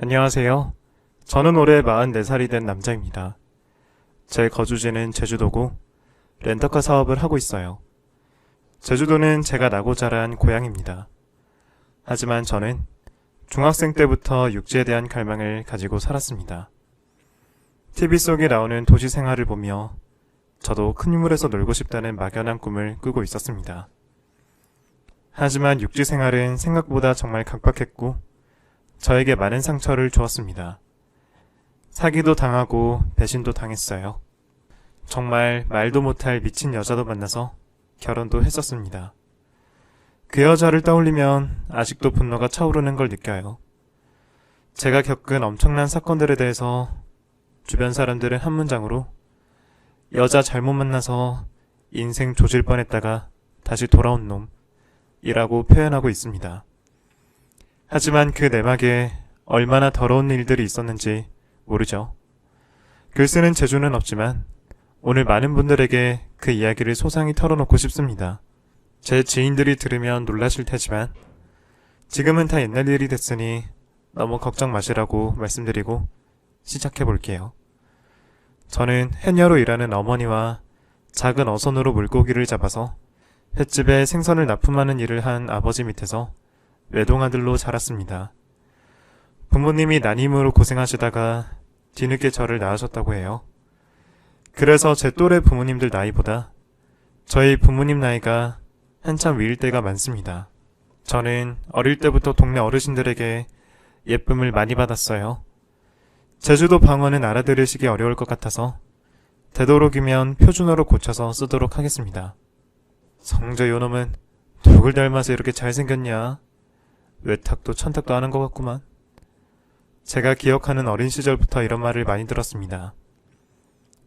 안녕하세요. 저는 올해 44살이 된 남자입니다. 제 거주지는 제주도고 렌터카 사업을 하고 있어요. 제주도는 제가 나고 자란 고향입니다. 하지만 저는 중학생 때부터 육지에 대한 갈망을 가지고 살았습니다. TV 속에 나오는 도시 생활을 보며 저도 큰 물에서 놀고 싶다는 막연한 꿈을 꾸고 있었습니다. 하지만 육지 생활은 생각보다 정말 각박했고 저에게 많은 상처를 주었습니다. 사기도 당하고 배신도 당했어요. 정말 말도 못할 미친 여자도 만나서 결혼도 했었습니다. 그 여자를 떠올리면 아직도 분노가 차오르는 걸 느껴요. 제가 겪은 엄청난 사건들에 대해서 주변 사람들은 한 문장으로 여자 잘못 만나서 인생 조질 뻔했다가 다시 돌아온 놈이라고 표현하고 있습니다. 하지만 그 내막에 얼마나 더러운 일들이 있었는지 모르죠. 글 쓰는 재주는 없지만 오늘 많은 분들에게 그 이야기를 소상히 털어놓고 싶습니다. 제 지인들이 들으면 놀라실 테지만 지금은 다 옛날 일이 됐으니 너무 걱정 마시라고 말씀드리고 시작해 볼게요. 저는 해녀로 일하는 어머니와 작은 어선으로 물고기를 잡아서 횟집에 생선을 납품하는 일을 한 아버지 밑에서 외동아들로 자랐습니다. 부모님이 난임으로 고생하시다가 뒤늦게 저를 낳으셨다고 해요. 그래서 제 또래 부모님들 나이보다 저희 부모님 나이가 한참 위일 때가 많습니다. 저는 어릴 때부터 동네 어르신들에게 예쁨을 많이 받았어요. 제주도 방언은 알아들으시기 어려울 것 같아서 되도록이면 표준어로 고쳐서 쓰도록 하겠습니다. 성재 요놈은 누굴 닮아서 이렇게 잘생겼냐? 외탁도 천탁도 하는 것 같구만. 제가 기억하는 어린 시절부터 이런 말을 많이 들었습니다.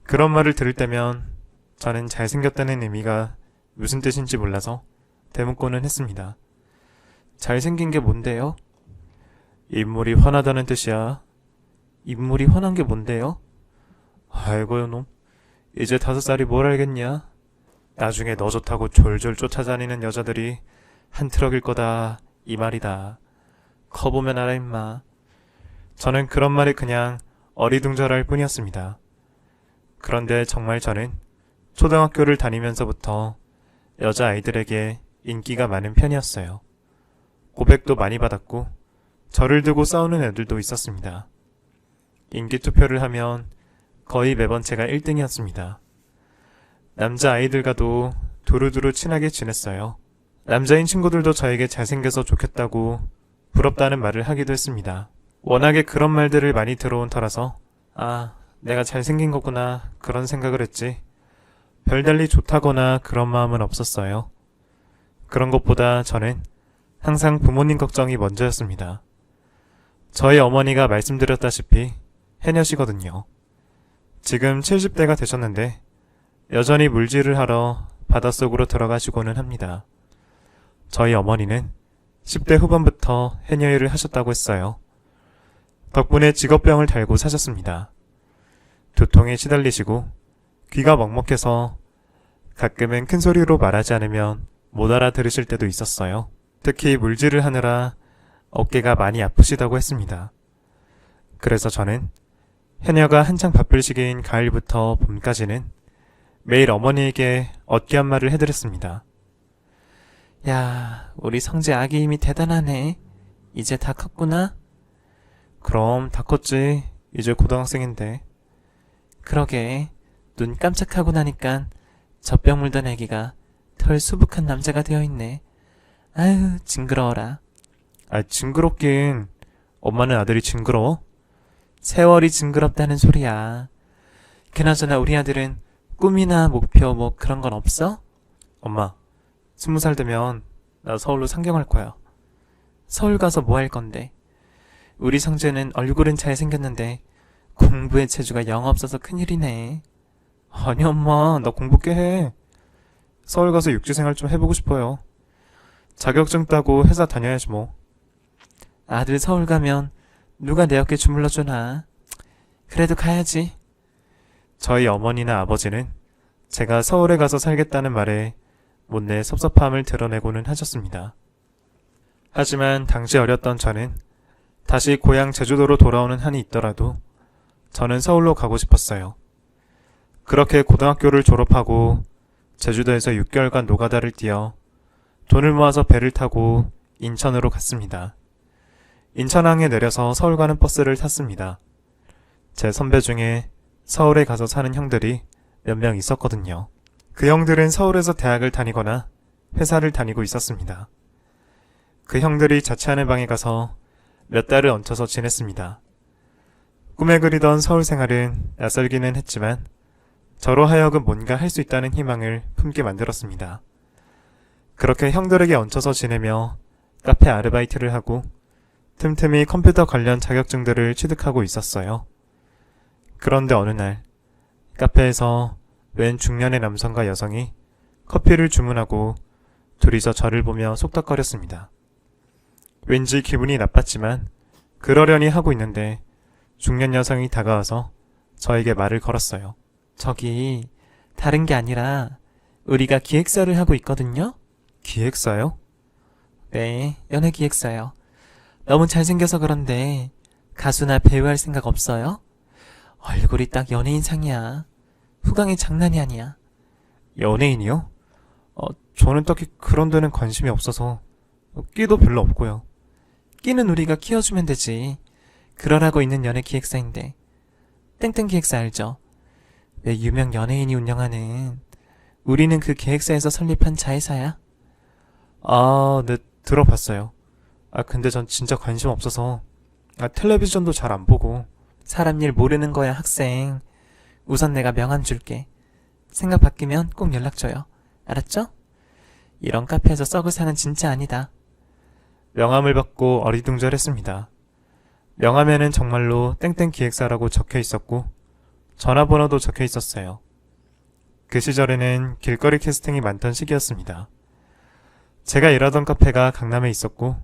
그런 말을 들을 때면 저는 잘생겼다는 의미가 무슨 뜻인지 몰라서 대문고는 했습니다. 잘생긴 게 뭔데요? 인물이 훤하다는 뜻이야. 인물이 훤한 게 뭔데요? 아이고 요놈, 이제 5살이 뭘 알겠냐? 나중에 너 좋다고 졸졸 쫓아다니는 여자들이 한 트럭일 거다 이 말이다. 커보면 알아 임마. 저는 그런 말에 그냥 어리둥절할 뿐이었습니다. 그런데 정말 저는 초등학교를 다니면서부터 여자아이들에게 인기가 많은 편이었어요. 고백도 많이 받았고 저를 두고 싸우는 애들도 있었습니다. 인기 투표를 하면 거의 매번 제가 1등이었습니다. 남자아이들과도 두루두루 친하게 지냈어요. 남자인 친구들도 저에게 잘생겨서 좋겠다고 부럽다는 말을 하기도 했습니다. 워낙에 그런 말들을 많이 들어온 터라서 내가 잘생긴 거구나 그런 생각을 했지 별달리 좋다거나 그런 마음은 없었어요. 그런 것보다 저는 항상 부모님 걱정이 먼저였습니다. 저희 어머니가 말씀드렸다시피 해녀시거든요. 지금 70대가 되셨는데 여전히 물질을 하러 바닷속으로 들어가시고는 합니다. 저희 어머니는 10대 후반부터 해녀 일을 하셨다고 했어요. 덕분에 직업병을 달고 사셨습니다. 두통에 시달리시고 귀가 먹먹해서 가끔은 큰 소리로 말하지 않으면 못 알아들으실 때도 있었어요. 특히 물질을 하느라 어깨가 많이 아프시다고 했습니다. 그래서 저는 해녀가 한창 바쁠 시기인 가을부터 봄까지는 매일 어머니에게 어깨한 말을 해드렸습니다. 야, 우리 성재 아기 힘이 대단하네. 이제 다 컸구나? 그럼 다 컸지. 이제 고등학생인데. 그러게, 눈 깜짝하고 나니깐 젖병 물던 애기가 덜 수북한 남자가 되어있네. 아유, 징그러워라. 징그럽긴. 엄마는 아들이 징그러워? 세월이 징그럽다는 소리야. 그나저나 우리 아들은 꿈이나 목표 뭐 그런 건 없어? 엄마, 20살 되면 나 서울로 상경할 거야. 서울 가서 뭐 할 건데? 우리 성재는 얼굴은 잘생겼는데 공부의 재주가 영 없어서 큰일이네. 아니 엄마, 나 공부 꽤 해. 서울 가서 육지생활 좀 해보고 싶어요. 자격증 따고 회사 다녀야지 뭐. 아들 서울 가면 누가 내 어깨 주물러주나. 그래도 가야지. 저희 어머니나 아버지는 제가 서울에 가서 살겠다는 말에 못내 섭섭함을 드러내고는 하셨습니다. 하지만 당시 어렸던 저는 다시 고향 제주도로 돌아오는 한이 있더라도 저는 서울로 가고 싶었어요. 그렇게 고등학교를 졸업하고 제주도에서 6개월간 노가다를 뛰어 돈을 모아서 배를 타고 인천으로 갔습니다. 인천항에 내려서 서울 가는 버스를 탔습니다. 제 선배 중에 서울에 가서 사는 형들이 몇 명 있었거든요. 그 형들은 서울에서 대학을 다니거나 회사를 다니고 있었습니다. 그 형들이 자취하는 방에 가서 몇 달을 얹혀서 지냈습니다. 꿈에 그리던 서울 생활은 낯설기는 했지만 저로 하여금 뭔가 할 수 있다는 희망을 품게 만들었습니다. 그렇게 형들에게 얹혀서 지내며 카페 아르바이트를 하고 틈틈이 컴퓨터 관련 자격증들을 취득하고 있었어요. 그런데 어느 날 카페에서 웬 중년의 남성과 여성이 커피를 주문하고 둘이서 저를 보며 속닥거렸습니다. 왠지 기분이 나빴지만 그러려니 하고 있는데 중년 여성이 다가와서 저에게 말을 걸었어요. 저기 다른 게 아니라 우리가 기획사를 하고 있거든요? 기획사요? 네, 연예기획사요. 너무 잘생겨서 그런데 가수나 배우 할 생각 없어요? 얼굴이 딱 연예인상이야. 후광이 장난이 아니야. 연예인이요? 저는 딱히 그런 데는 관심이 없어서 끼도 별로 없고요. 끼는 우리가 키워주면 되지. 그러라고 있는 연예기획사인데. 땡땡 기획사 알죠? 왜 유명 연예인이 운영하는. 우리는 그 기획사에서 설립한 자회사야. 네, 들어봤어요. 근데 전 진짜 관심 없어서 텔레비전도 잘 안 보고. 사람 일 모르는 거야, 학생. 우선 내가 명함 줄게. 생각 바뀌면 꼭 연락 줘요. 알았죠? 이런 카페에서 썩을 사는 진짜 아니다. 명함을 받고 어리둥절했습니다. 명함에는 정말로 땡땡 기획사라고 적혀 있었고 전화번호도 적혀 있었어요. 그 시절에는 길거리 캐스팅이 많던 시기였습니다. 제가 일하던 카페가 강남에 있었고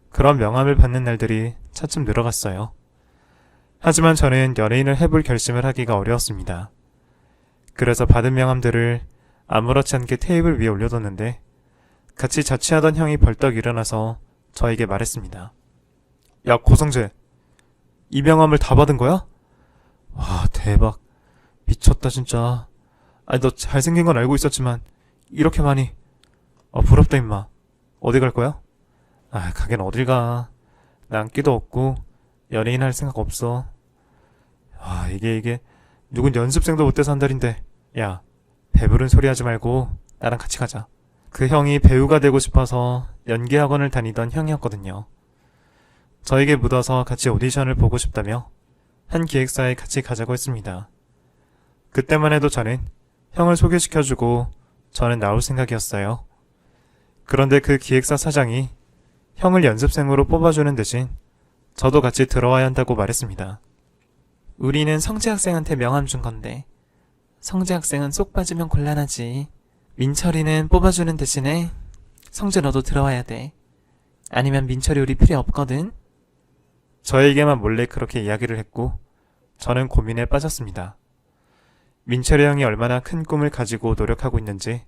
그런 명함을 받는 날들이 차츰 늘어갔어요. 하지만 저는 연예인을 해볼 결심을 하기가 어려웠습니다. 그래서 받은 명함들을 아무렇지 않게 테이블 위에 올려뒀는데 같이 자취하던 형이 벌떡 일어나서 저에게 말했습니다. 야, 고성재, 이 명함을 다 받은 거야? 와, 대박. 미쳤다 진짜. 너 잘생긴 건 알고 있었지만 이렇게 많이. 부럽다 임마. 어디 갈 거야? 가긴 어딜 가. 난 끼도 없고 연예인 할 생각 없어. 이게 누군 연습생도 못 돼서 한 달인데. 야, 배부른 소리 하지 말고 나랑 같이 가자. 그 형이 배우가 되고 싶어서 연기학원을 다니던 형이었거든요. 저에게 묻어서 같이 오디션을 보고 싶다며 한 기획사에 같이 가자고 했습니다. 그때만 해도 저는 형을 소개시켜주고 저는 나올 생각이었어요. 그런데 그 기획사 사장이 형을 연습생으로 뽑아주는 대신 저도 같이 들어와야 한다고 말했습니다. 우리는 성재 학생한테 명함 준 건데 성재 학생은 쏙 빠지면 곤란하지. 민철이는 뽑아주는 대신에 성재 너도 들어와야 돼. 아니면 민철이 우리 필요 없거든. 저에게만 몰래 그렇게 이야기를 했고 저는 고민에 빠졌습니다. 민철이 형이 얼마나 큰 꿈을 가지고 노력하고 있는지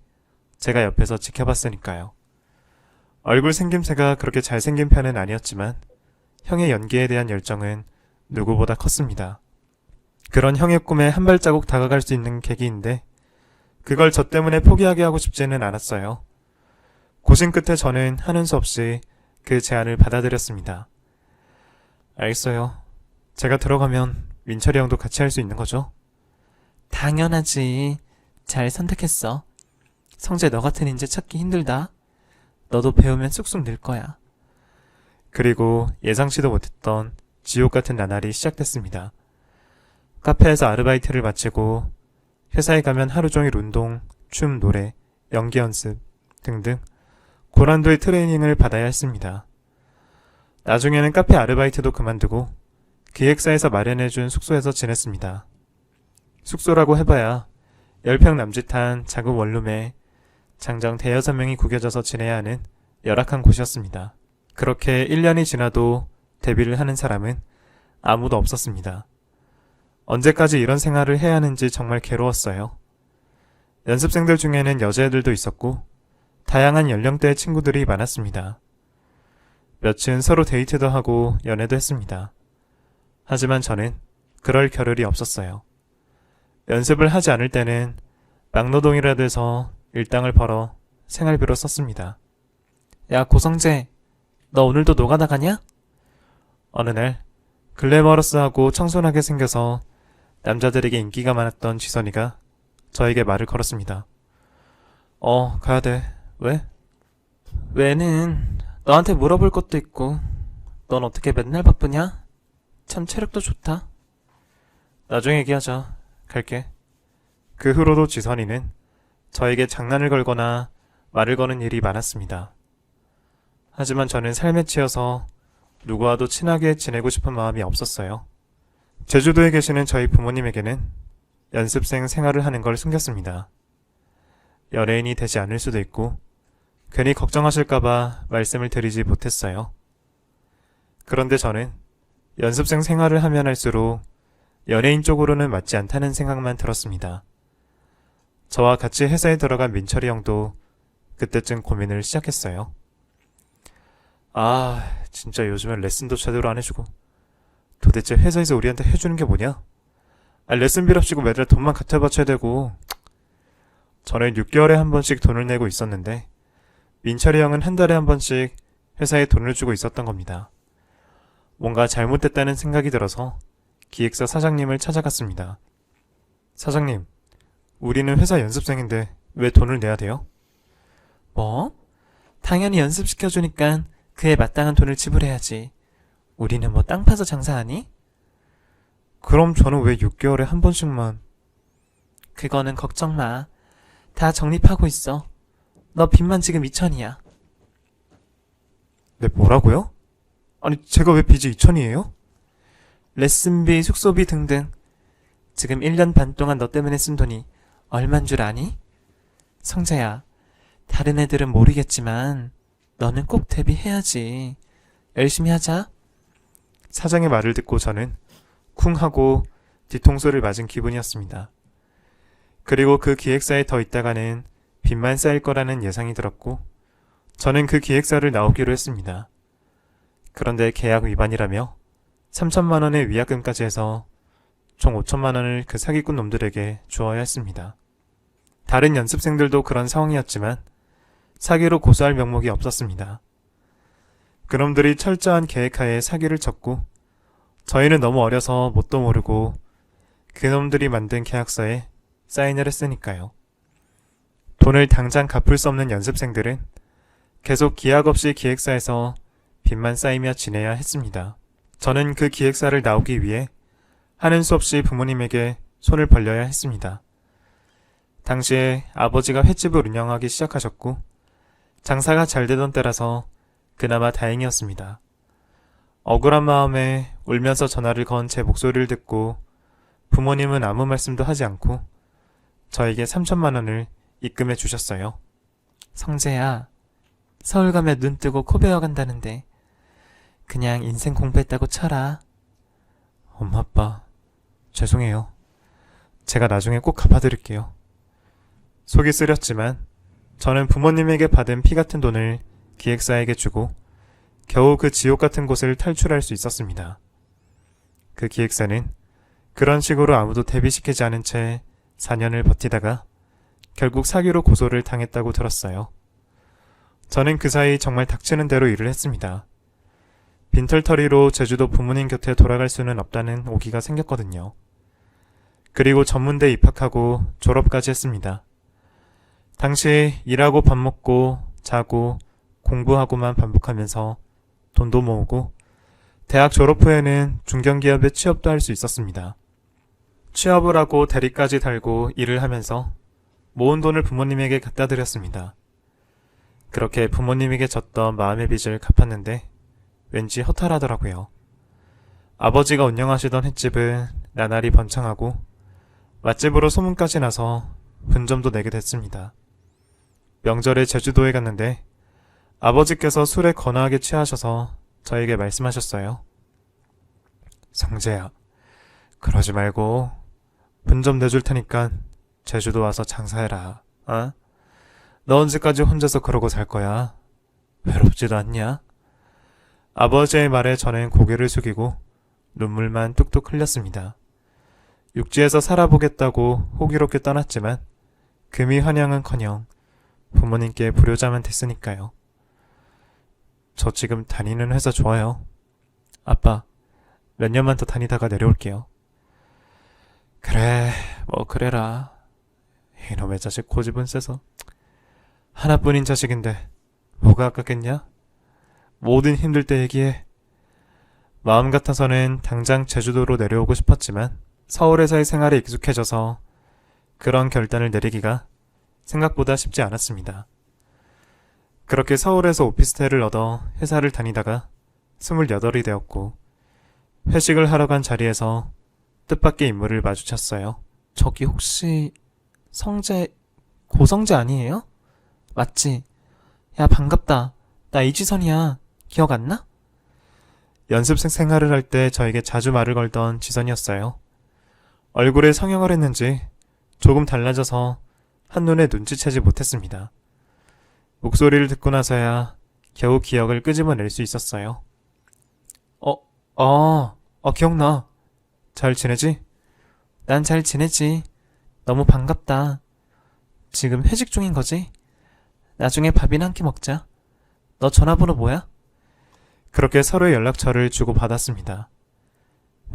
제가 옆에서 지켜봤으니까요. 얼굴 생김새가 그렇게 잘생긴 편은 아니었지만 형의 연기에 대한 열정은 누구보다 컸습니다. 그런 형의 꿈에 한 발자국 다가갈 수 있는 계기인데 그걸 저 때문에 포기하게 하고 싶지는 않았어요. 고심 끝에 저는 하는 수 없이 그 제안을 받아들였습니다. 알겠어요. 제가 들어가면 민철이 형도 같이 할 수 있는 거죠? 당연하지. 잘 선택했어. 성재 너 같은 인재 찾기 힘들다. 너도 배우면 쑥쑥 늘 거야. 그리고 예상치도 못했던 지옥 같은 나날이 시작됐습니다. 카페에서 아르바이트를 마치고 회사에 가면 하루 종일 운동, 춤, 노래, 연기 연습 등등 고난도의 트레이닝을 받아야 했습니다. 나중에는 카페 아르바이트도 그만두고 기획사에서 마련해준 숙소에서 지냈습니다. 숙소라고 해봐야 10평 남짓한 작은 원룸에 장정 대여섯 명이 구겨져서 지내야 하는 열악한 곳이었습니다. 그렇게 1년이 지나도 데뷔를 하는 사람은 아무도 없었습니다. 언제까지 이런 생활을 해야 하는지 정말 괴로웠어요. 연습생들 중에는 여자애들도 있었고 다양한 연령대의 친구들이 많았습니다. 며칠은 서로 데이트도 하고 연애도 했습니다. 하지만 저는 그럴 겨를이 없었어요. 연습을 하지 않을 때는 막노동이라도 해서 일당을 벌어 생활비로 썼습니다. 야, 고성재, 너 오늘도 노가다 가냐? 어느 날 글래머러스하고 청순하게 생겨서 남자들에게 인기가 많았던 지선이가 저에게 말을 걸었습니다. 가야 돼. 왜? 왜는 너한테 물어볼 것도 있고, 넌 어떻게 맨날 바쁘냐? 참 체력도 좋다. 나중에 얘기하자. 갈게. 그 후로도 지선이는 저에게 장난을 걸거나 말을 거는 일이 많았습니다. 하지만 저는 삶에 치여서 누구와도 친하게 지내고 싶은 마음이 없었어요. 제주도에 계시는 저희 부모님에게는 연습생 생활을 하는 걸 숨겼습니다. 연예인이 되지 않을 수도 있고 괜히 걱정하실까봐 말씀을 드리지 못했어요. 그런데 저는 연습생 생활을 하면 할수록 연예인 쪽으로는 맞지 않다는 생각만 들었습니다. 저와 같이 회사에 들어간 민철이 형도 그때쯤 고민을 시작했어요. 진짜 요즘엔 레슨도 제대로 안 해주고 도대체 회사에서 우리한테 해주는 게 뭐냐? 레슨비랍시고 매달 돈만 갖다 바쳐야 되고. 저는 6개월에 한 번씩 돈을 내고 있었는데 민철이 형은 한 달에 한 번씩 회사에 돈을 주고 있었던 겁니다. 뭔가 잘못됐다는 생각이 들어서 기획사 사장님을 찾아갔습니다. 사장님, 우리는 회사 연습생인데 왜 돈을 내야 돼요? 뭐? 당연히 연습시켜주니까 그에 마땅한 돈을 지불해야지. 우리는 뭐 땅 파서 장사하니? 그럼 저는 왜 6개월에 한 번씩만? 그거는 걱정 마. 다 적립하고 있어. 너 빚만 지금 2천이야. 네, 뭐라고요? 아니, 제가 왜 빚이 2천이에요? 레슨비, 숙소비 등등. 지금 1년 반 동안 너 때문에 쓴 돈이 얼만 줄 아니? 성재야, 다른 애들은 모르겠지만 너는 꼭 데뷔해야지. 열심히 하자. 사장의 말을 듣고 저는 쿵 하고 뒤통수를 맞은 기분이었습니다. 그리고 그 기획사에 더 있다가는 빚만 쌓일 거라는 예상이 들었고 저는 그 기획사를 나오기로 했습니다. 그런데 계약 위반이라며 3천만 원의 위약금까지 해서 총 5천만 원을 그 사기꾼 놈들에게 주어야 했습니다. 다른 연습생들도 그런 상황이었지만 사기로 고소할 명목이 없었습니다. 그놈들이 철저한 계획하에 사기를 쳤고 저희는 너무 어려서 뭣도 모르고 그놈들이 만든 계약서에 사인을 했으니까요. 돈을 당장 갚을 수 없는 연습생들은 계속 기약 없이 기획사에서 빚만 쌓이며 지내야 했습니다. 저는 그 기획사를 나오기 위해 하는 수 없이 부모님에게 손을 벌려야 했습니다. 당시에 아버지가 횟집을 운영하기 시작하셨고 장사가 잘 되던 때라서 그나마 다행이었습니다. 억울한 마음에 울면서 전화를 건 제 목소리를 듣고 부모님은 아무 말씀도 하지 않고 저에게 3천만 원을 입금해 주셨어요. 성재야, 서울 가면 눈 뜨고 코 베어간다는데 그냥 인생 공부했다고 쳐라. 엄마 아빠 죄송해요. 제가 나중에 꼭 갚아드릴게요. 속이 쓰렸지만 저는 부모님에게 받은 피 같은 돈을 기획사에게 주고 겨우 그 지옥 같은 곳을 탈출할 수 있었습니다. 그 기획사는 그런 식으로 아무도 데뷔시키지 않은 채 4년을 버티다가 결국 사기로 고소를 당했다고 들었어요. 저는 그 사이 정말 닥치는 대로 일을 했습니다. 빈털터리로 제주도 부모님 곁에 돌아갈 수는 없다는 오기가 생겼거든요. 그리고 전문대 입학하고 졸업까지 했습니다. 당시 일하고 밥 먹고 자고 공부하고만 반복하면서 돈도 모으고 대학 졸업 후에는 중견기업에 취업도 할 수 있었습니다. 취업을 하고 대리까지 달고 일을 하면서 모은 돈을 부모님에게 갖다 드렸습니다. 그렇게 부모님에게 졌던 마음의 빚을 갚았는데 왠지 허탈하더라고요. 아버지가 운영하시던 횟집은 나날이 번창하고 맛집으로 소문까지 나서 분점도 내게 됐습니다. 명절에 제주도에 갔는데 아버지께서 술에 거나하게 취하셔서 저에게 말씀하셨어요. 성재야, 그러지 말고 분점 내줄 테니까 제주도 와서 장사해라. 어? 너 언제까지 혼자서 그러고 살 거야? 외롭지도 않냐? 아버지의 말에 저는 고개를 숙이고 눈물만 뚝뚝 흘렸습니다. 육지에서 살아보겠다고 호기롭게 떠났지만 금이 환영은커녕 부모님께 불효자만 됐으니까요. 저 지금 다니는 회사 좋아요. 아빠, 몇 년만 더 다니다가 내려올게요. 그래, 뭐 그래라. 이놈의 자식 고집은 세서. 하나뿐인 자식인데 뭐가 아깝겠냐? 뭐든 힘들 때 얘기해. 마음 같아서는 당장 제주도로 내려오고 싶었지만 서울에서의 생활에 익숙해져서 그런 결단을 내리기가 생각보다 쉽지 않았습니다. 그렇게 서울에서 오피스텔을 얻어 회사를 다니다가 28이 되었고 회식을 하러 간 자리에서 뜻밖의 인물을 마주쳤어요. 저기 혹시 고성재 아니에요? 맞지? 야, 반갑다. 나 이지선이야. 기억 안 나? 연습생 생활을 할 때 저에게 자주 말을 걸던 지선이었어요. 얼굴에 성형을 했는지 조금 달라져서 한눈에 눈치채지 못했습니다. 목소리를 듣고 나서야 겨우 기억을 끄집어낼 수 있었어요. 기억나. 잘 지내지? 난 잘 지내지. 너무 반갑다. 지금 회식 중인 거지? 나중에 밥이나 한 끼 먹자. 너 전화번호 뭐야? 그렇게 서로의 연락처를 주고받았습니다.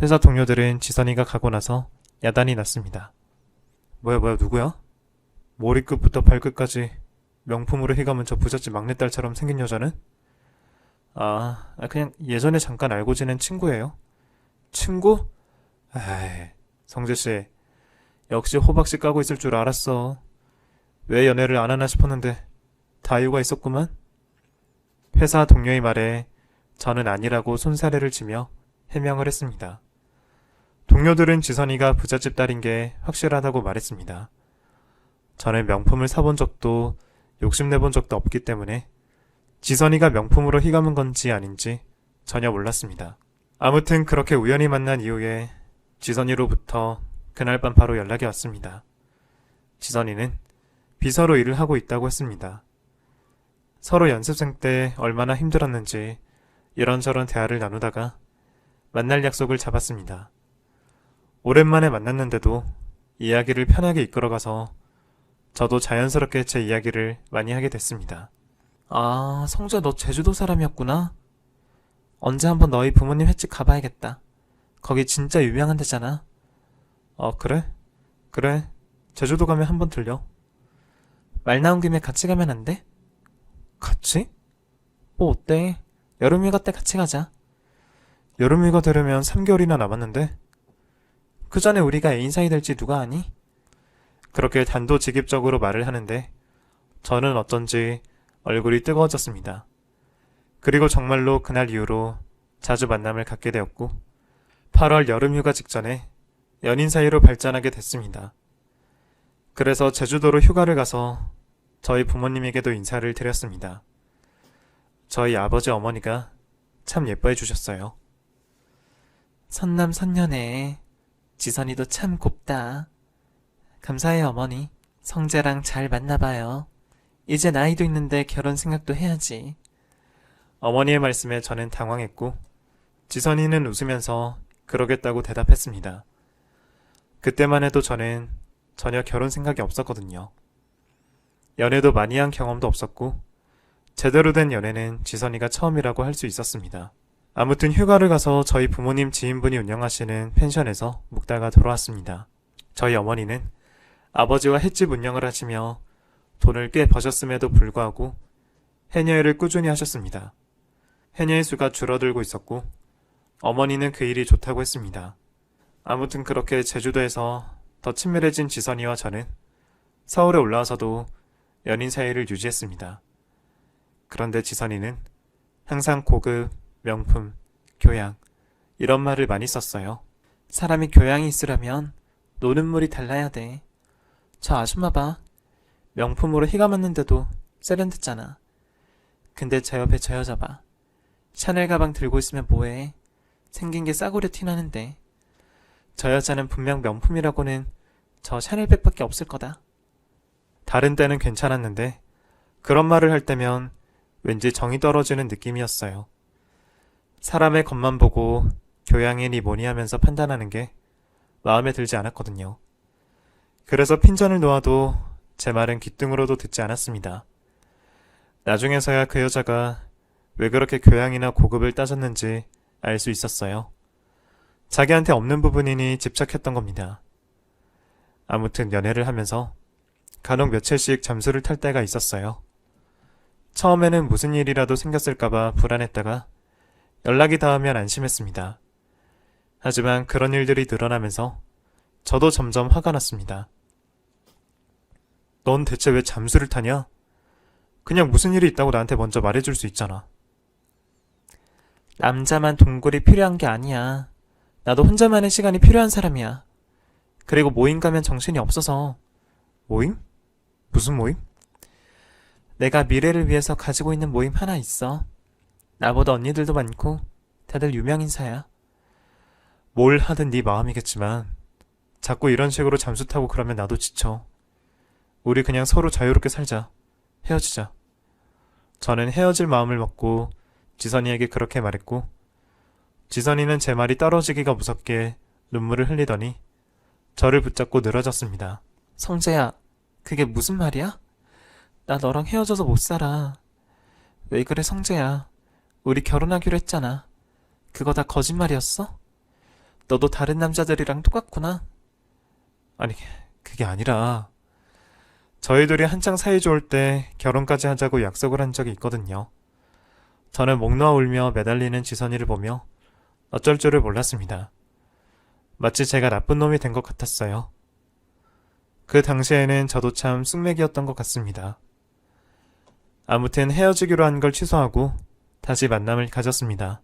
회사 동료들은 지선이가 가고 나서 야단이 났습니다. 뭐야 누구야? 머리끝부터 발끝까지 명품으로 휘감은 저 부잣집 막내딸처럼 생긴 여자는? 그냥 예전에 잠깐 알고 지낸 친구예요. 친구? 에이, 성재씨, 역시 호박씨 까고 있을 줄 알았어. 왜 연애를 안 하나 싶었는데 다 이유가 있었구만. 회사 동료의 말에 저는 아니라고 손사래를 치며 해명을 했습니다. 동료들은 지선이가 부잣집 딸인 게 확실하다고 말했습니다. 저는 명품을 사본 적도 욕심내본 적도 없기 때문에 지선이가 명품으로 휘감은 건지 아닌지 전혀 몰랐습니다. 아무튼 그렇게 우연히 만난 이후에 지선이로부터 그날 밤 바로 연락이 왔습니다. 지선이는 비서로 일을 하고 있다고 했습니다. 서로 연습생 때 얼마나 힘들었는지 이런저런 대화를 나누다가 만날 약속을 잡았습니다. 오랜만에 만났는데도 이야기를 편하게 이끌어가서 저도 자연스럽게 제 이야기를 많이 하게 됐습니다. 성재 너 제주도 사람이었구나. 언제 한번 너희 부모님 횟집 가봐야겠다. 거기 진짜 유명한 데잖아. 그래? 그래. 제주도 가면 한번 들려. 말 나온 김에 같이 가면 안 돼? 같이? 뭐 어때? 여름휴가 때 같이 가자. 여름휴가 되려면 3개월이나 남았는데? 그 전에 우리가 애인 사이 될지 누가 아니? 그렇게 단도직입적으로 말을 하는데 저는 어쩐지 얼굴이 뜨거워졌습니다. 그리고 정말로 그날 이후로 자주 만남을 갖게 되었고 8월 여름휴가 직전에 연인 사이로 발전하게 됐습니다. 그래서 제주도로 휴가를 가서 저희 부모님에게도 인사를 드렸습니다. 저희 아버지 어머니가 참 예뻐해 주셨어요. 선남선녀네. 지선이도 참 곱다. 감사해요 어머니. 성재랑 잘 만나봐요. 이제 나이도 있는데 결혼 생각도 해야지. 어머니의 말씀에 저는 당황했고 지선이는 웃으면서 그러겠다고 대답했습니다. 그때만 해도 저는 전혀 결혼 생각이 없었거든요. 연애도 많이 한 경험도 없었고 제대로 된 연애는 지선이가 처음이라고 할 수 있었습니다. 아무튼 휴가를 가서 저희 부모님 지인분이 운영하시는 펜션에서 묵다가 돌아왔습니다. 저희 어머니는 아버지와 횟집 운영을 하시며 돈을 꽤 버셨음에도 불구하고 해녀일을 꾸준히 하셨습니다. 해녀의 수가 줄어들고 있었고 어머니는 그 일이 좋다고 했습니다. 아무튼 그렇게 제주도에서 더 친밀해진 지선이와 저는 서울에 올라와서도 연인 사이를 유지했습니다. 그런데 지선이는 항상 고급, 명품, 교양 이런 말을 많이 썼어요. 사람이 교양이 있으려면 노는 물이 달라야 돼. 저 아줌마 봐. 명품으로 휘감았는데도 세련됐잖아. 근데 제 옆에 저 여자 봐. 샤넬 가방 들고 있으면 뭐해. 생긴 게 싸구려 티나는데. 저 여자는 분명 명품이라고는 저 샤넬백밖에 없을 거다. 다른 때는 괜찮았는데 그런 말을 할 때면 왠지 정이 떨어지는 느낌이었어요. 사람의 겉만 보고 교양이니 뭐니 하면서 판단하는 게 마음에 들지 않았거든요. 그래서 핀전을 놓아도 제 말은 귀등으로도 듣지 않았습니다. 나중에서야 그 여자가 왜 그렇게 교양이나 고급을 따졌는지 알 수 있었어요. 자기한테 없는 부분이니 집착했던 겁니다. 아무튼 연애를 하면서 간혹 며칠씩 잠수를 탈 때가 있었어요. 처음에는 무슨 일이라도 생겼을까봐 불안했다가 연락이 닿으면 안심했습니다. 하지만 그런 일들이 늘어나면서 저도 점점 화가 났습니다. 넌 대체 왜 잠수를 타냐? 그냥 무슨 일이 있다고 나한테 먼저 말해줄 수 있잖아. 남자만 동굴이 필요한 게 아니야. 나도 혼자만의 시간이 필요한 사람이야. 그리고 모임 가면 정신이 없어서. 모임? 무슨 모임? 내가 미래를 위해서 가지고 있는 모임 하나 있어. 나보다 언니들도 많고 다들 유명인사야. 뭘 하든 네 마음이겠지만 자꾸 이런 식으로 잠수 타고 그러면 나도 지쳐. 우리 그냥 서로 자유롭게 살자. 헤어지자. 저는 헤어질 마음을 먹고 지선이에게 그렇게 말했고 지선이는 제 말이 떨어지기가 무섭게 눈물을 흘리더니 저를 붙잡고 늘어졌습니다. 성재야, 그게 무슨 말이야? 나 너랑 헤어져서 못 살아. 왜 그래 성재야. 우리 결혼하기로 했잖아. 그거 다 거짓말이었어? 너도 다른 남자들이랑 똑같구나. 아니, 그게 아니라 저희 둘이 한창 사이 좋을 때 결혼까지 하자고 약속을 한 적이 있거든요. 저는 목 놓아 울며 매달리는 지선이를 보며 어쩔 줄을 몰랐습니다. 마치 제가 나쁜 놈이 된 것 같았어요. 그 당시에는 저도 참 쑥맥이었던 것 같습니다. 아무튼 헤어지기로 한 걸 취소하고 다시 만남을 가졌습니다.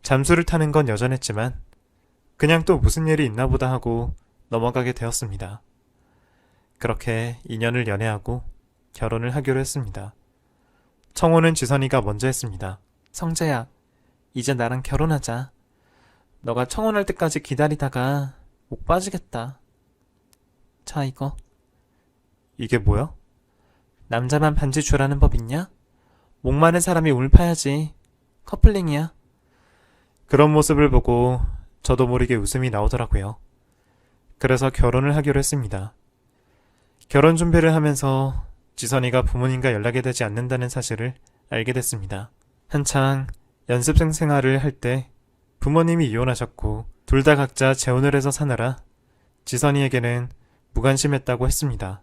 잠수를 타는 건 여전했지만 그냥 또 무슨 일이 있나 보다 하고 넘어가게 되었습니다. 그렇게 2년을 연애하고 결혼을 하기로 했습니다. 청혼은 지선이가 먼저 했습니다. 성재야, 이제 나랑 결혼하자. 너가 청혼할 때까지 기다리다가 목 빠지겠다. 자, 이거. 이게 뭐야? 남자만 반지 주라는 법 있냐? 목 마른 사람이 울 파야지. 커플링이야. 그런 모습을 보고 저도 모르게 웃음이 나오더라고요. 그래서 결혼을 하기로 했습니다. 결혼 준비를 하면서 지선이가 부모님과 연락이 되지 않는다는 사실을 알게 됐습니다. 한창 연습생 생활을 할 때 부모님이 이혼하셨고 둘 다 각자 재혼을 해서 사느라 지선이에게는 무관심했다고 했습니다.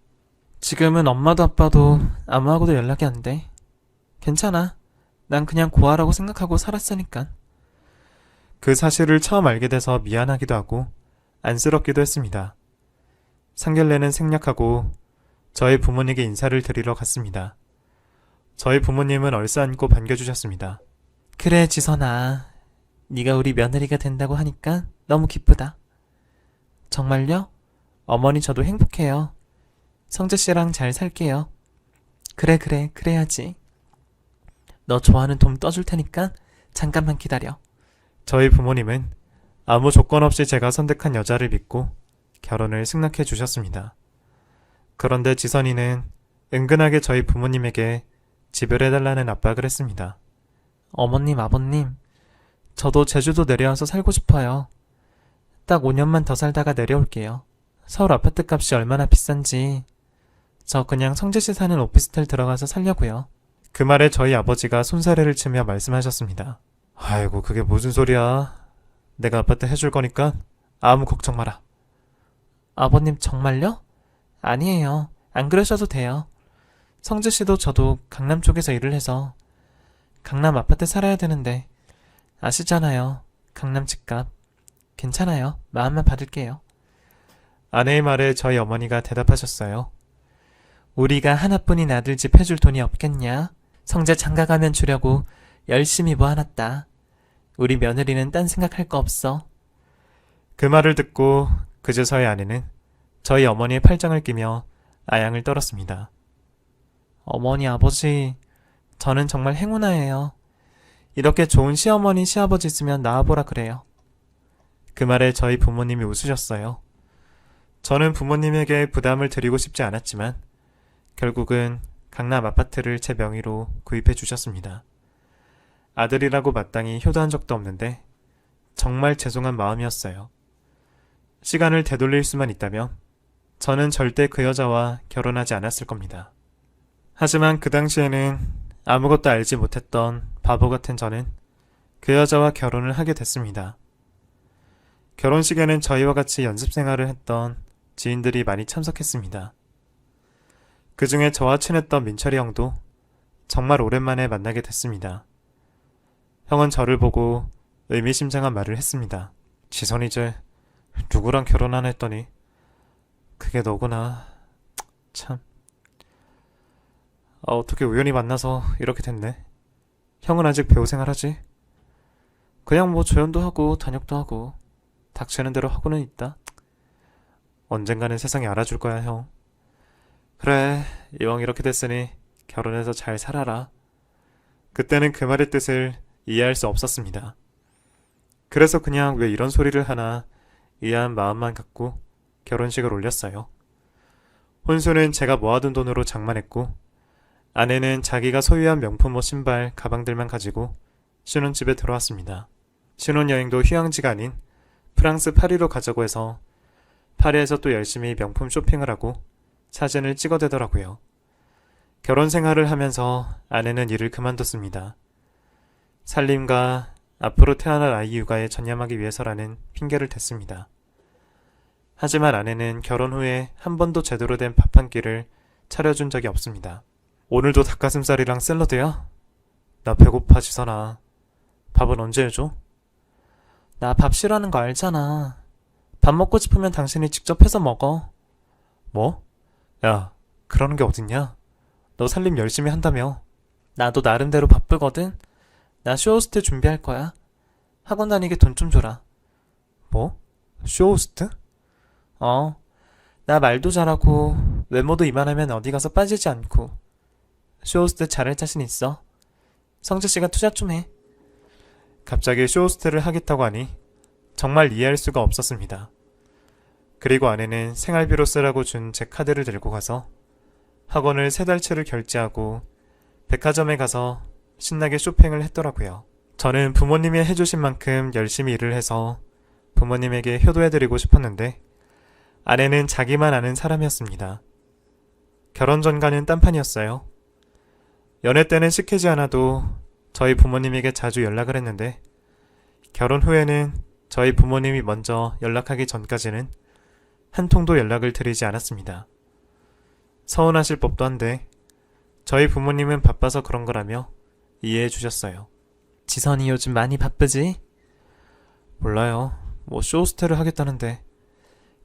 지금은 엄마도 아빠도 아무하고도 연락이 안 돼. 괜찮아. 난 그냥 고아라고 생각하고 살았으니까. 그 사실을 처음 알게 돼서 미안하기도 하고 안쓰럽기도 했습니다. 상견례는 생략하고 저희 부모님께 인사를 드리러 갔습니다. 저희 부모님은 얼싸안고 반겨주셨습니다. 그래 지선아, 네가 우리 며느리가 된다고 하니까 너무 기쁘다. 정말요? 어머니 저도 행복해요. 성재씨랑 잘 살게요. 그래 그래야지. 너 좋아하는 돔 떠줄 테니까 잠깐만 기다려. 저희 부모님은 아무 조건 없이 제가 선택한 여자를 믿고 결혼을 승낙해 주셨습니다. 그런데 지선이는 은근하게 저희 부모님에게 지별해달라는 압박을 했습니다. 어머님, 아버님, 저도 제주도 내려와서 살고 싶어요. 딱 5년만 더 살다가 내려올게요. 서울 아파트 값이 얼마나 비싼지 저 그냥 성재씨 사는 오피스텔 들어가서 살려고요. 그 말에 저희 아버지가 손사래를 치며 말씀하셨습니다. 아이고 그게 무슨 소리야. 내가 아파트 해줄 거니까 아무 걱정 마라. 아버님 정말요? 아니에요. 안 그러셔도 돼요. 성재씨도 저도 강남 쪽에서 일을 해서 강남 아파트 살아야 되는데 아시잖아요. 강남 집값. 괜찮아요. 마음만 받을게요. 아내의 말에 저희 어머니가 대답하셨어요. 우리가 하나뿐인 아들 집 해줄 돈이 없겠냐? 성재 장가가면 주려고 열심히 모아놨다. 우리 며느리는 딴 생각할 거 없어. 그 말을 듣고 그제서야 아내는 저희 어머니의 팔짱을 끼며 아양을 떨었습니다. 어머니, 아버지, 저는 정말 행운아예요. 이렇게 좋은 시어머니, 시아버지 있으면 낳아보라 그래요. 그 말에 저희 부모님이 웃으셨어요. 저는 부모님에게 부담을 드리고 싶지 않았지만 결국은 강남 아파트를 제 명의로 구입해 주셨습니다. 아들이라고 마땅히 효도한 적도 없는데 정말 죄송한 마음이었어요. 시간을 되돌릴 수만 있다면 저는 절대 그 여자와 결혼하지 않았을 겁니다. 하지만 그 당시에는 아무것도 알지 못했던 바보 같은 저는 그 여자와 결혼을 하게 됐습니다. 결혼식에는 저희와 같이 연습 생활을 했던 지인들이 많이 참석했습니다. 그 중에 저와 친했던 민철이 형도 정말 오랜만에 만나게 됐습니다. 형은 저를 보고 의미심장한 말을 했습니다. 지선이 이제 누구랑 결혼하나 했더니 그게 너구나. 참. 어떻게 우연히 만나서 이렇게 됐네. 형은 아직 배우 생활하지? 그냥 뭐 조연도 하고 단역도 하고 닥치는 대로 하고는 있다. 언젠가는 세상이 알아줄 거야, 형. 그래, 이왕 이렇게 됐으니 결혼해서 잘 살아라. 그때는 그 말의 뜻을 이해할 수 없었습니다. 그래서 그냥 왜 이런 소리를 하나 이해한 마음만 갖고 결혼식을 올렸어요. 혼수는 제가 모아둔 돈으로 장만했고 아내는 자기가 소유한 명품 옷, 신발, 가방들만 가지고 신혼집에 들어왔습니다. 신혼여행도 휴양지가 아닌 프랑스 파리로 가자고 해서 파리에서 또 열심히 명품 쇼핑을 하고 사진을 찍어대더라고요. 결혼 생활을 하면서 아내는 일을 그만뒀습니다. 살림과 앞으로 태어날 아이 육아에 전념하기 위해서라는 핑계를 댔습니다. 하지만 아내는 결혼 후에 한 번도 제대로 된 밥 한 끼를 차려준 적이 없습니다. 오늘도 닭가슴살이랑 샐러드야? 나 배고파, 지선아. 밥은 언제 해줘? 나 밥 싫어하는 거 알잖아. 밥 먹고 싶으면 당신이 직접 해서 먹어. 뭐? 야, 그러는 게 어딨냐? 너 살림 열심히 한다며. 나도 나름대로 바쁘거든. 나 쇼호스트 준비할 거야. 학원 다니게 돈 좀 줘라. 뭐? 쇼호스트? 나 말도 잘하고 외모도 이만하면 어디 가서 빠지지 않고 쇼호스트 잘할 자신 있어. 성재씨가 투자 좀 해. 갑자기 쇼호스트를 하겠다고 하니 정말 이해할 수가 없었습니다. 그리고 아내는 생활비로 쓰라고 준 제 카드를 들고 가서 학원을 3달치를 결제하고 백화점에 가서 신나게 쇼핑을 했더라고요. 저는 부모님이 해주신 만큼 열심히 일을 해서 부모님에게 효도해드리고 싶었는데 아내는 자기만 아는 사람이었습니다. 결혼 전과는 딴판이었어요. 연애 때는 시키지 않아도 저희 부모님에게 자주 연락을 했는데 결혼 후에는 저희 부모님이 먼저 연락하기 전까지는 한 통도 연락을 드리지 않았습니다. 서운하실 법도 한데 저희 부모님은 바빠서 그런 거라며 이해해 주셨어요. 지선이 요즘 많이 바쁘지? 몰라요. 뭐 쇼호스트를 하겠다는데.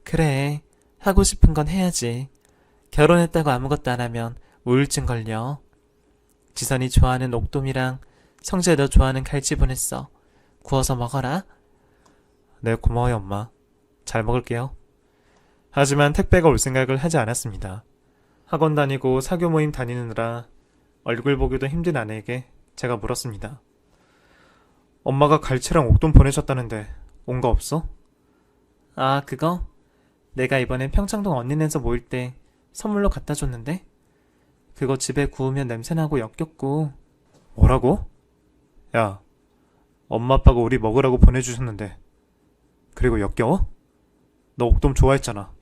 그래, 하고 싶은 건 해야지. 결혼했다고 아무것도 안 하면 우울증 걸려. 지선이 좋아하는 옥돔이랑 성재 너 좋아하는 갈치 보냈어. 구워서 먹어라. 네, 고마워요 엄마. 잘 먹을게요. 하지만 택배가 올 생각을 하지 않았습니다. 학원 다니고 사교 모임 다니느라 얼굴 보기도 힘든 아내에게 제가 물었습니다. 엄마가 갈치랑 옥돔 보내셨다는데 온 거 없어? 아, 그거? 내가 이번에 평창동 언니네에서 모일 때 선물로 갖다 줬는데? 그거 집에 구우면 냄새나고 역겹고. 뭐라고? 야, 엄마 아빠가 우리 먹으라고 보내주셨는데 그리고 역겨워? 너 옥돔 좋아했잖아.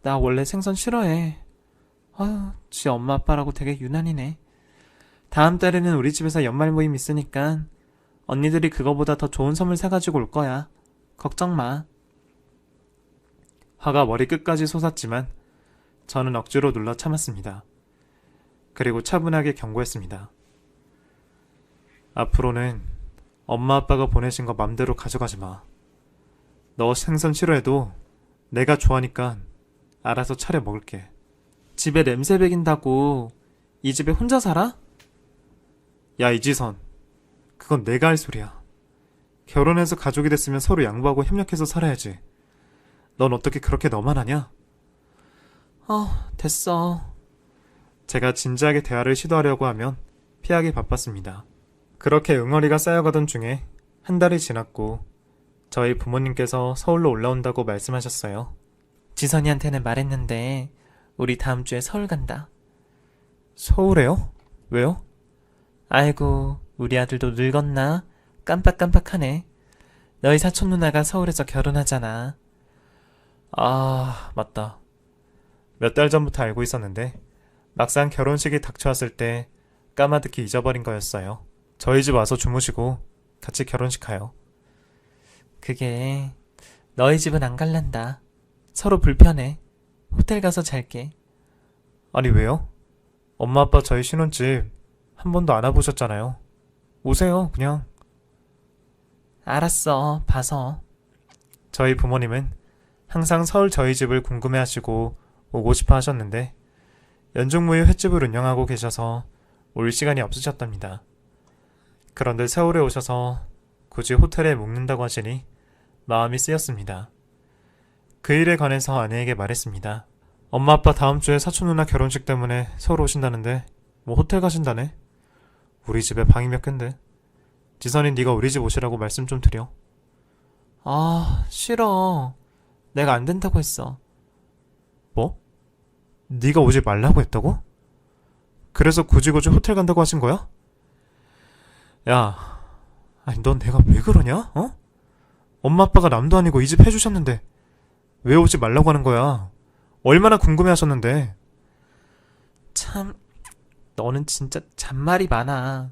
나 원래 생선 싫어해. 아유, 지 엄마 아빠라고 되게 유난이네. 다음 달에는 우리 집에서 연말 모임 있으니까 언니들이 그거보다 더 좋은 선물 사가지고 올 거야. 걱정 마. 화가 머리 끝까지 솟았지만 저는 억지로 눌러 참았습니다. 그리고 차분하게 경고했습니다. 앞으로는 엄마 아빠가 보내신 거 맘대로 가져가지 마. 너 생선 싫어해도 내가 좋아하니까 알아서 차려 먹을게. 집에 냄새 배긴다고 이 집에 혼자 살아? 야, 이지선. 그건 내가 할 소리야. 결혼해서 가족이 됐으면 서로 양보하고 협력해서 살아야지. 넌 어떻게 그렇게 너만 하냐? 됐어. 제가 진지하게 대화를 시도하려고 하면 피하기 바빴습니다. 그렇게 응어리가 쌓여가던 중에 한 달이 지났고 저희 부모님께서 서울로 올라온다고 말씀하셨어요. 지선이한테는 말했는데 우리 다음 주에 서울 간다. 서울에요? 왜요? 아이고, 우리 아들도 늙었나? 깜빡깜빡하네. 너희 사촌 누나가 서울에서 결혼하잖아. 아, 맞다. 몇 달 전부터 알고 있었는데 막상 결혼식이 닥쳐왔을 때 까마득히 잊어버린 거였어요. 저희 집 와서 주무시고 같이 결혼식 가요. 그게 너희 집은 안 갈란다. 서로 불편해. 호텔 가서 잘게. 아니, 왜요? 엄마 아빠 저희 신혼집 한 번도 안 와보셨잖아요. 오세요, 그냥. 알았어. 봐서. 저희 부모님은 항상 서울 저희 집을 궁금해하시고 오고 싶어 하셨는데 연중무휴 횟집을 운영하고 계셔서 올 시간이 없으셨답니다. 그런데 서울에 오셔서 굳이 호텔에 묵는다고 하시니 마음이 쓰였습니다. 그 일에 관해서 아내에게 말했습니다. 엄마 아빠 다음 주에 사촌 누나 결혼식 때문에 서울 오신다는데 뭐 호텔 가신다네? 우리 집에 방이 몇 갠데? 지선이 네가 우리 집 오시라고 말씀 좀 드려. 아, 싫어. 내가 안 된다고 했어. 뭐? 네가 오지 말라고 했다고? 그래서 굳이 호텔 간다고 하신 거야? 야, 아니 넌 내가 왜 그러냐? 어? 엄마 아빠가 남도 아니고 이 집 해주셨는데 왜 오지 말라고 하는 거야? 얼마나 궁금해하셨는데. 참, 너는 진짜 잔말이 많아.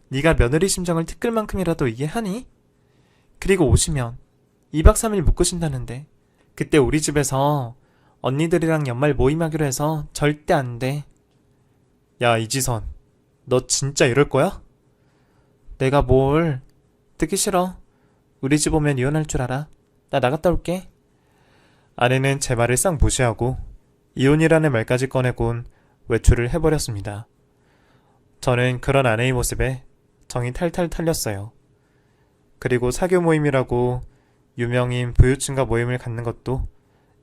네가 며느리 심정을 티끌 만큼이라도 이해하니? 그리고 오시면 2박 3일 묵으신다는데 그때 우리 집에서 언니들이랑 연말 모임하기로 해서 절대 안 돼. 야, 이지선, 너 진짜 이럴 거야? 내가 뭘. 듣기 싫어. 우리 집 오면 이혼할 줄 알아. 나 나갔다 올게. 아내는 제 말을 싹 무시하고 이혼이라는 말까지 꺼내곤 외출을 해버렸습니다. 저는 그런 아내의 모습에 정이 탈탈 털렸어요. 그리고 사교 모임이라고 유명인 부유층과 모임을 갖는 것도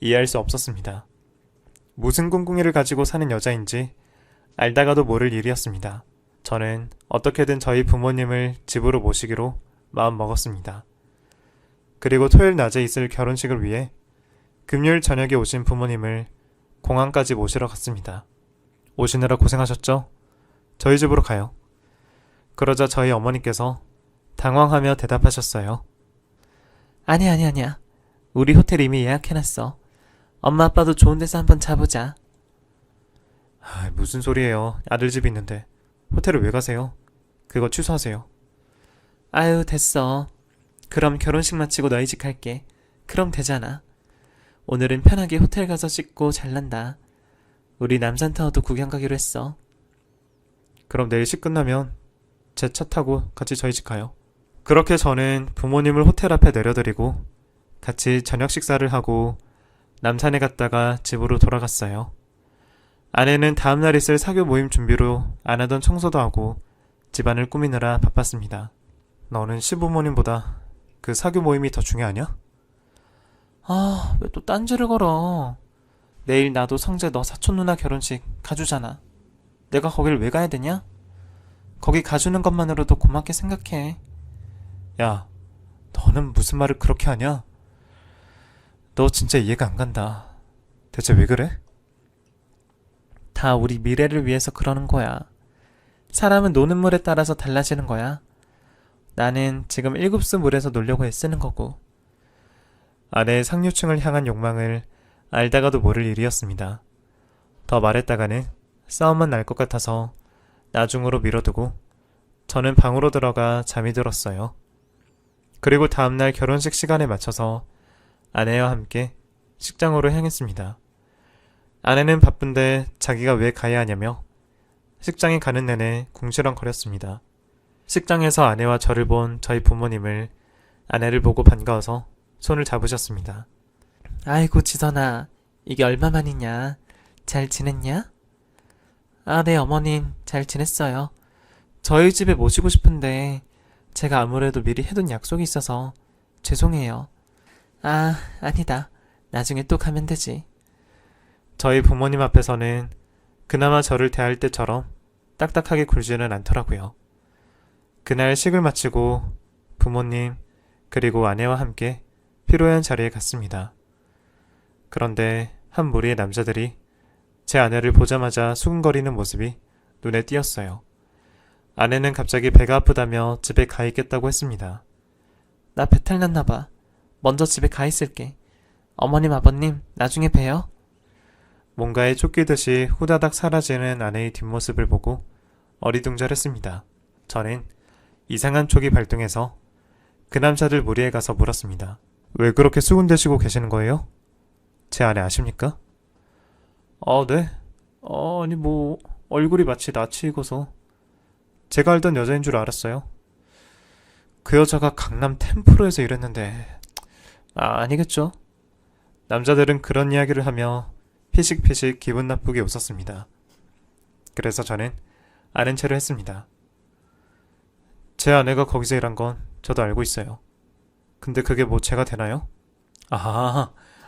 이해할 수 없었습니다. 무슨 꿍꿍이를 가지고 사는 여자인지 알다가도 모를 일이었습니다. 저는 어떻게든 저희 부모님을 집으로 모시기로 마음 먹었습니다. 그리고 토요일 낮에 있을 결혼식을 위해 금요일 저녁에 오신 부모님을 공항까지 모시러 갔습니다. 오시느라 고생하셨죠? 저희 집으로 가요. 그러자 저희 어머니께서 당황하며 대답하셨어요. 아니야. 우리 호텔 이미 예약해놨어. 엄마 아빠도 좋은 데서 한번 자보자. 아, 무슨 소리예요. 아들 집이 있는데 호텔을 왜 가세요? 그거 취소하세요. 아유, 됐어. 그럼 결혼식 마치고 너희 집 갈게. 그럼 되잖아. 오늘은 편하게 호텔 가서 씻고 잘난다. 우리 남산타워도 구경 가기로 했어. 그럼 내일 식 끝나면 제 차 타고 같이 저희 집 가요. 그렇게 저는 부모님을 호텔 앞에 내려드리고 같이 저녁 식사를 하고 남산에 갔다가 집으로 돌아갔어요. 아내는 다음날 있을 사교 모임 준비로 안 하던 청소도 하고 집안을 꾸미느라 바빴습니다. 너는 시부모님보다 그 사교 모임이 더 중요하냐? 아, 왜 또 딴지를 걸어. 내일 나도 성재 너 사촌 누나 결혼식 가주잖아. 내가 거길 왜 가야 되냐? 거기 가주는 것만으로도 고맙게 생각해. 야, 너는 무슨 말을 그렇게 하냐? 너 진짜 이해가 안 간다. 대체 왜 그래? 다 우리 미래를 위해서 그러는 거야. 사람은 노는 물에 따라서 달라지는 거야. 나는 지금 1급수 물에서 놀려고 애쓰는 거고. 아내의 상류층을 향한 욕망을 알다가도 모를 일이었습니다. 더 말했다가는 싸움만 날 것 같아서 나중으로 미뤄두고 저는 방으로 들어가 잠이 들었어요. 그리고 다음날 결혼식 시간에 맞춰서 아내와 함께 식장으로 향했습니다. 아내는 바쁜데 자기가 왜 가야 하냐며 식장에 가는 내내 궁시렁거렸습니다. 식장에서 아내와 저를 본 저희 부모님을 아내를 보고 반가워서 손을 잡으셨습니다. 아이고, 지선아. 이게 얼마만이냐. 잘 지냈냐? 아, 네, 어머님. 잘 지냈어요. 저희 집에 모시고 싶은데 제가 아무래도 미리 해둔 약속이 있어서 죄송해요. 아, 아니다. 나중에 또 가면 되지. 저희 부모님 앞에서는 그나마 저를 대할 때처럼 딱딱하게 굴지는 않더라고요. 그날 식을 마치고 부모님 그리고 아내와 함께 피로연 자리에 갔습니다. 그런데 한 무리의 남자들이 제 아내를 보자마자 수근거리는 모습이 눈에 띄었어요. 아내는 갑자기 배가 아프다며 집에 가 있겠다고 했습니다. 나 배탈 났나 봐. 먼저 집에 가 있을게. 어머님, 아버님, 나중에 봬요. 뭔가에 쫓기듯이 후다닥 사라지는 아내의 뒷모습을 보고 어리둥절했습니다. 저는 이상한 촉이 발동해서 그 남자들 무리에 가서 물었습니다. 왜 그렇게 수군대시고 계시는 거예요? 제 아내 아십니까? 네. 아니 뭐 얼굴이 마치 낯이 익어서 제가 알던 여자인 줄 알았어요. 그 여자가 강남 템프로에서 일했는데 아니겠죠? 남자들은 그런 이야기를 하며 피식피식 기분 나쁘게 웃었습니다. 그래서 저는 아는 체를 했습니다. 제 아내가 거기서 일한 건 저도 알고 있어요. 근데 그게 뭐 제가 되나요?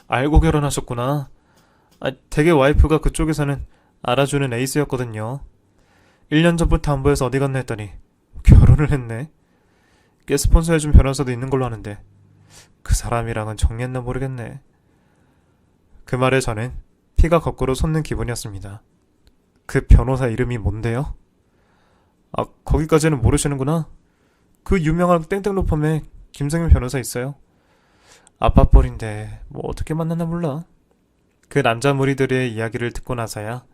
알고 결혼하셨구나. 되게 와이프가 그쪽에서는 알아주는 에이스였거든요. 1년 전부터 안 보여서 어디 갔나 했더니 결혼을 했네. 꽤 스폰서해준 변호사도 있는 걸로 아는데 그 사람이랑은 정리했나 모르겠네. 그 말에 저는 피가 거꾸로 솟는 기분이었습니다. 그 변호사 이름이 뭔데요? 거기까지는 모르시는구나. 그 유명한 땡땡로펌에 김성현 변호사 있어요. 아빠뻘인데 뭐 어떻게 만났나 몰라. 그 남자 무리들의 이야기를 듣고 나서야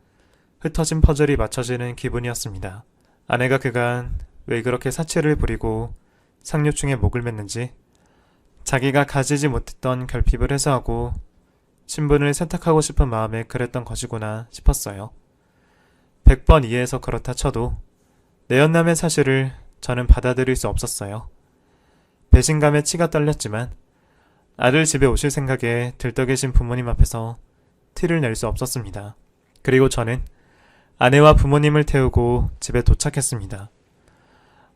흩어진 퍼즐이 맞춰지는 기분이었습니다. 아내가 그간 왜 그렇게 사치를 부리고 상류층에 목을 맸는지 자기가 가지지 못했던 결핍을 해소하고 신분을 세탁하고 싶은 마음에 그랬던 것이구나 싶었어요. 100번 이해해서 그렇다 쳐도 내연남의 사실을 저는 받아들일 수 없었어요. 배신감에 치가 떨렸지만 아들 집에 오실 생각에 들떠 계신 부모님 앞에서 티를 낼 수 없었습니다. 그리고 저는 아내와 부모님을 태우고 집에 도착했습니다.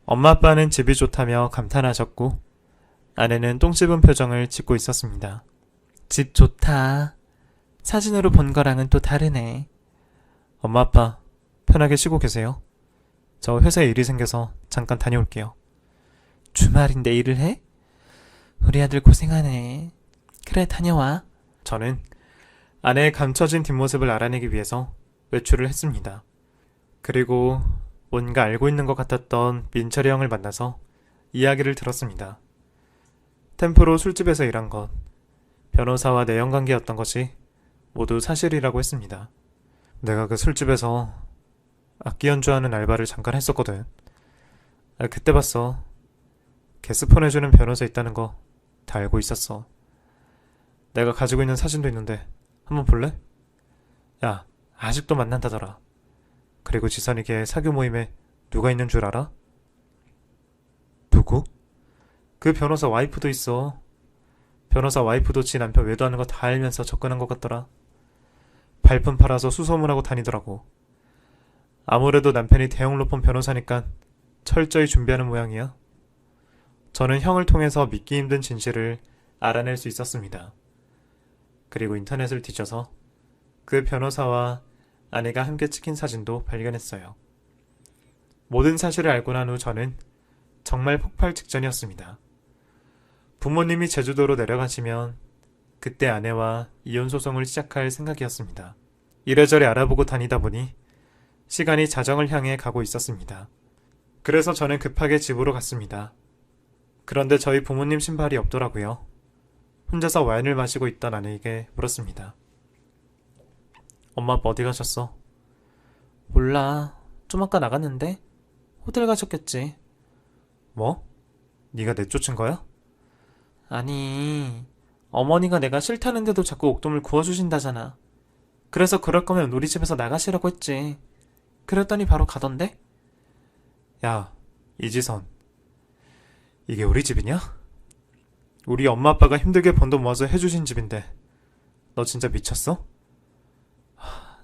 엄마 아빠는 집이 좋다며 감탄하셨고 아내는 똥 씹은 표정을 짓고 있었습니다. 집 좋다. 사진으로 본 거랑은 또 다르네. 엄마 아빠 편하게 쉬고 계세요. 저 회사에 일이 생겨서 잠깐 다녀올게요. 주말인데 일을 해? 우리 아들 고생하네. 그래, 다녀와. 저는 아내의 감춰진 뒷모습을 알아내기 위해서 외출을 했습니다. 그리고 뭔가 알고 있는 것 같았던 민철이 형을 만나서 이야기를 들었습니다. 템프로 술집에서 일한 것, 변호사와 내연관계였던 것이 모두 사실이라고 했습니다. 내가 그 술집에서 악기 연주하는 알바를 잠깐 했었거든. 그때 봤어. 게스폰 해주는 변호사 있다는 거 다 알고 있었어. 내가 가지고 있는 사진도 있는데 한번 볼래? 야, 아직도 만난다더라. 그리고 지선이 걔 사교 모임에 누가 있는 줄 알아? 누구? 그 변호사 와이프도 있어. 변호사 와이프도 지 남편 외도하는 거 다 알면서 접근한 것 같더라. 발품 팔아서 수소문하고 다니더라고. 아무래도 남편이 대형 로펌 변호사니까 철저히 준비하는 모양이야. 저는 형을 통해서 믿기 힘든 진실을 알아낼 수 있었습니다. 그리고 인터넷을 뒤져서 그 변호사와 아내가 함께 찍힌 사진도 발견했어요. 모든 사실을 알고 난 후 저는 정말 폭발 직전이었습니다. 부모님이 제주도로 내려가시면 그때 아내와 이혼 소송을 시작할 생각이었습니다. 이래저래 알아보고 다니다 보니 시간이 자정을 향해 가고 있었습니다. 그래서 저는 급하게 집으로 갔습니다. 그런데 저희 부모님 신발이 없더라고요. 혼자서 와인을 마시고 있던 아내에게 물었습니다. 엄마 아빠 어디 가셨어? 몰라. 좀 아까 나갔는데? 호텔 가셨겠지. 뭐? 네가 내쫓은 거야? 아니, 어머니가 내가 싫다는데도 자꾸 옥돔을 구워주신다잖아. 그래서 그럴 거면 우리 집에서 나가시라고 했지. 그랬더니 바로 가던데? 야, 이지선. 이게 우리 집이냐? 우리 엄마 아빠가 힘들게 번 돈 모아서 해주신 집인데 너 진짜 미쳤어?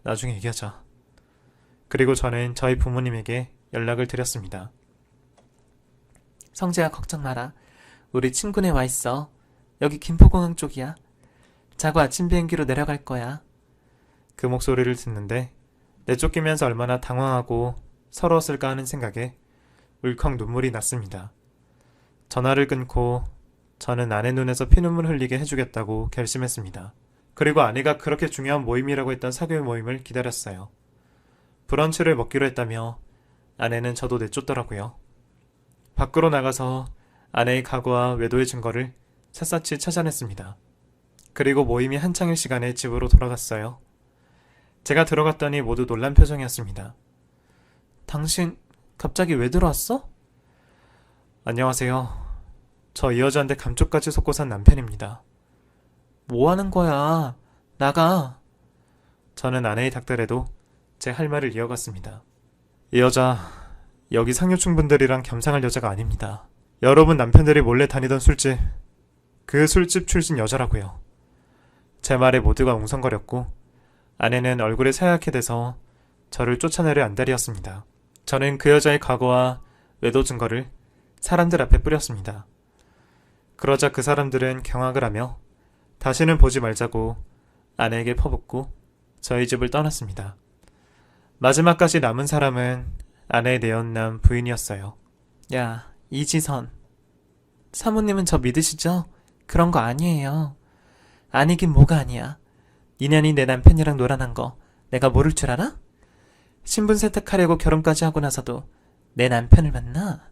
나중에 얘기하자. 그리고 저는 저희 부모님에게 연락을 드렸습니다. 성재야, 걱정 마라. 우리 친구네 와 있어. 여기 김포공항 쪽이야. 자고 아침 비행기로 내려갈 거야. 그 목소리를 듣는데 내쫓기면서 얼마나 당황하고 서러웠을까 하는 생각에 울컥 눈물이 났습니다. 전화를 끊고 저는 아내 눈에서 피눈물 흘리게 해주겠다고 결심했습니다. 그리고 아내가 그렇게 중요한 모임이라고 했던 사교의 모임을 기다렸어요. 브런치를 먹기로 했다며 아내는 저도 내쫓더라고요. 밖으로 나가서 아내의 과거와 외도의 증거를 샅샅이 찾아냈습니다. 그리고 모임이 한창일 시간에 집으로 돌아갔어요. 제가 들어갔더니 모두 놀란 표정이었습니다. 당신 갑자기 왜 들어왔어? 안녕하세요. 저 이 여자한테 감쪽같이 속고 산 남편입니다. 뭐 하는 거야? 나가. 저는 아내의 닥달에도 제 할 말을 이어갔습니다. 이 여자 여기 상류층분들이랑 겸상할 여자가 아닙니다. 여러분 남편들이 몰래 다니던 술집, 그 술집 출신 여자라고요. 제 말에 모두가 웅성거렸고 아내는 얼굴이 새하얗게 돼서 저를 쫓아내려 안달이었습니다. 저는 그 여자의 과거와 외도 증거를 사람들 앞에 뿌렸습니다. 그러자 그 사람들은 경악을 하며 다시는 보지 말자고 아내에게 퍼붓고 저희 집을 떠났습니다. 마지막까지 남은 사람은 아내의 내연남 부인이었어요. 야, 이지선. 사모님은 저 믿으시죠? 그런 거 아니에요. 아니긴 뭐가 아니야. 니년이 내 남편이랑 놀아난 거 내가 모를 줄 알아? 신분 세탁하려고 결혼까지 하고 나서도 내 남편을 만나?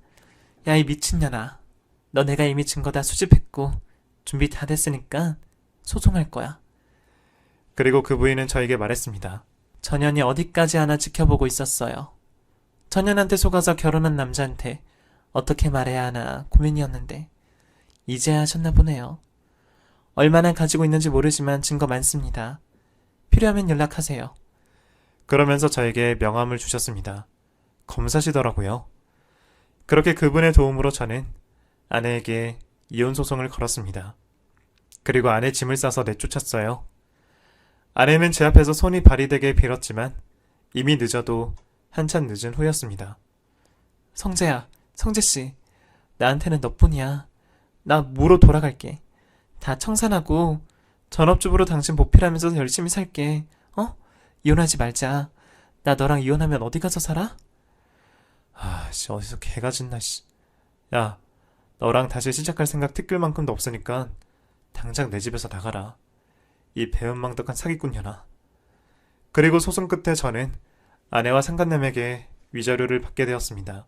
야, 이 미친년아. 너 내가 이미 증거 다 수집했고 준비 다 됐으니까 소송할 거야. 그리고 그 부인은 저에게 말했습니다. 전현이 어디까지 하나 지켜보고 있었어요. 전현한테 속아서 결혼한 남자한테 어떻게 말해야 하나 고민이었는데 이제야 하셨나 보네요. 얼마나 가지고 있는지 모르지만 증거 많습니다. 필요하면 연락하세요. 그러면서 저에게 명함을 주셨습니다. 검사시더라고요. 그렇게 그분의 도움으로 저는 아내에게 이혼 소송을 걸었습니다. 그리고 아내 짐을 싸서 내쫓았어요. 아내는 제 앞에서 손이 발이 되게 빌었지만 이미 늦어도 한참 늦은 후였습니다. 성재야, 성재씨. 나한테는 너뿐이야. 나 무로 돌아갈게. 다 청산하고 전업주부로 당신 보필하면서 열심히 살게. 어? 이혼하지 말자. 나 너랑 이혼하면 어디 가서 살아? 씨, 어디서 개가 짖나, 씨. 야, 너랑 다시 시작할 생각 티끌만큼도 없으니까 당장 내 집에서 나가라. 이 배은망덕한 사기꾼년아. 그리고 소송 끝에 저는 아내와 상간남에게 위자료를 받게 되었습니다.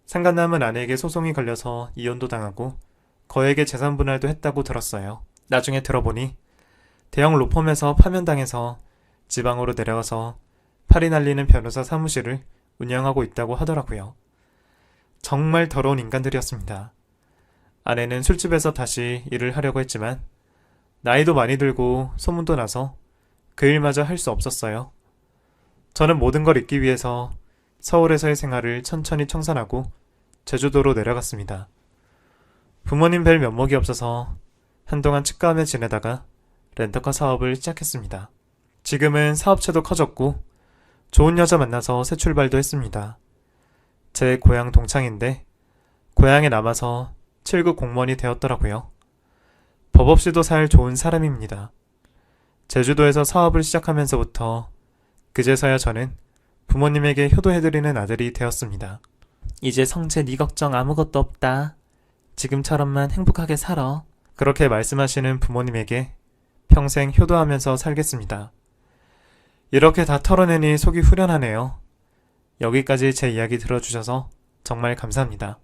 상간남은 아내에게 소송이 걸려서 이혼도 당하고 거액의 재산 분할도 했다고 들었어요. 나중에 들어보니 대형 로펌에서 파면당해서 지방으로 내려가서 팔이 날리는 변호사 사무실을 운영하고 있다고 하더라고요. 정말 더러운 인간들이었습니다. 아내는 술집에서 다시 일을 하려고 했지만 나이도 많이 들고 소문도 나서 그 일마저 할 수 없었어요. 저는 모든 걸 잊기 위해서 서울에서의 생활을 천천히 청산하고 제주도로 내려갔습니다. 부모님 뵐 면목이 없어서 한동안 치과하며 지내다가 렌터카 사업을 시작했습니다. 지금은 사업체도 커졌고 좋은 여자 만나서 새 출발도 했습니다. 제 고향 동창인데 고향에 남아서 7급 공무원이 되었더라고요. 법 없이도 살 좋은 사람입니다. 제주도에서 사업을 시작하면서부터 그제서야 저는 부모님에게 효도해드리는 아들이 되었습니다. 이제 성재 네 걱정 아무것도 없다. 지금처럼만 행복하게 살아. 그렇게 말씀하시는 부모님에게 평생 효도하면서 살겠습니다. 이렇게 다 털어내니 속이 후련하네요. 여기까지 제 이야기 들어주셔서 정말 감사합니다.